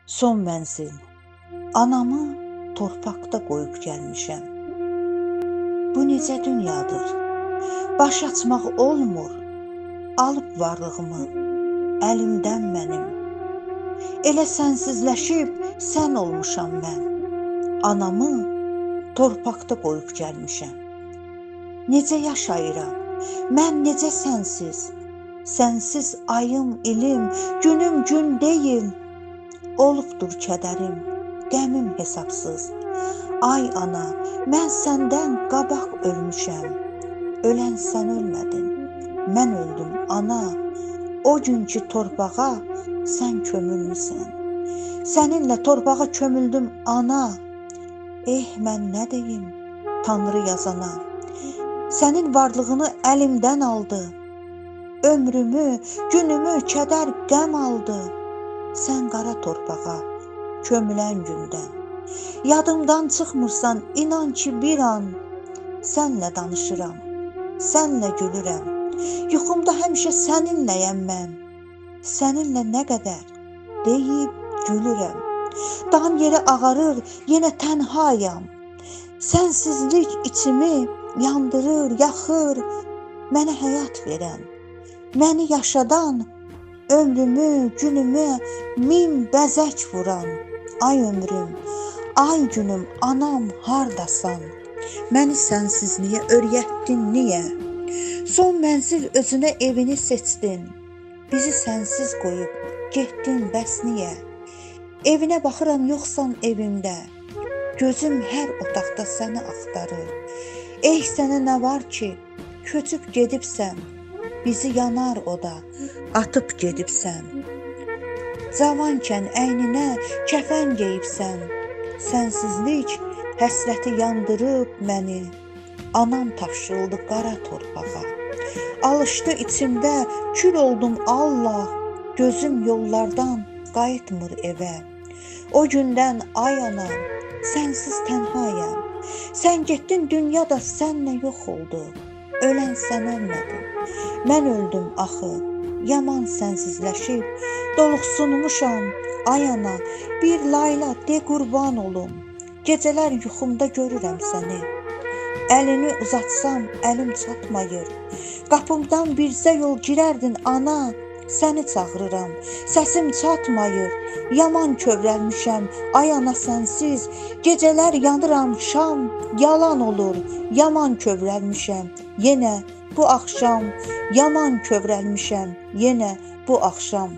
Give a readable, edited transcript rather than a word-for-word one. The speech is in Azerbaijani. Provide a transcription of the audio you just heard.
Son mənzil, anamı torpaqda qoyub gəlmişəm. Bu necə dünyadır? Baş açmaq olmur, alıb varlığımı əlimdən mənim. Elə sənsizləşib sən olmuşam mən. Anamı torpaqda qoyub gəlmişəm. Necə yaşayıram? Mən necə sənsiz? Sənsiz ayım, ilim, günüm gün deyil. Olubdur kədərim, qəmim hesabsız. Ay ana, mən səndən qabaq ölmüşəm. Ölən sən ölmədin, mən öldüm ana. O günkü torpağa sən kömülmüsən. Səninlə torpağa kömüldüm ana. Mən nə deyim Tanrı yazana? Sənin varlığını əlimdən aldı. Ömrümü, günümü kədər qəm aldı. Sən qara torpağa kömülən gündən. Yadımdan çıxmırsan, inan ki bir an. Sənlə danışıram, sənlə gülürəm. Yuxumda həmişə səninləyəm mən. Səninlə nə qədər deyib gülürəm. Dan yeri ağarır, yenə tənhayam. Sənsizlik içimi yandırır, yaxır. Mənə həyat verən, məni yaşadan, ömrümü, günümü min bəzək vuran. Ay ömrüm, ay günüm, anam hardasan? Məni sənsizliyə öyrətdin niyə? Son mənzil özünə evini seçdin. Bizi sənsiz qoyub getdin bəs niyə? Evinə baxıram yoxsan evimdə. Gözüm hər otaqda səni axtarır. Sənə nə var ki, köçüb gedibsən. Bizi yanar o da, atıb gedibsən. Cavankən əyninə kəfən geyibsən. Sənsizlik həsrəti yandırıb məni. Anam tapşırıldı qara torpağa. Alışdı içimdə, kül oldum Allah. Gözüm yollardan qayıtmır evə. O gündən ay anam, sənsiz tənhayam. Sən getdin, dünya da sənlə yox oldu. Ölən sən ölmədin, mən öldüm axı. Yaman sənsizləşib, doluxsunmuşam. Ay ana, bir layla de qurban olum. Gecələr yuxumda görürəm səni. Əlini uzatsam, əlim çatmayır. Qapımdan birzə yol girərdin ana. Səni çağırıram, səsim çatmayır. Yaman kövrəlmişəm, ay ana sənsiz. Gecələr yanıram, şam yalan olur. Yaman kövrəlmişəm, yenə bu axşam. Yaman kövrəlmişəm, yenə bu axşam.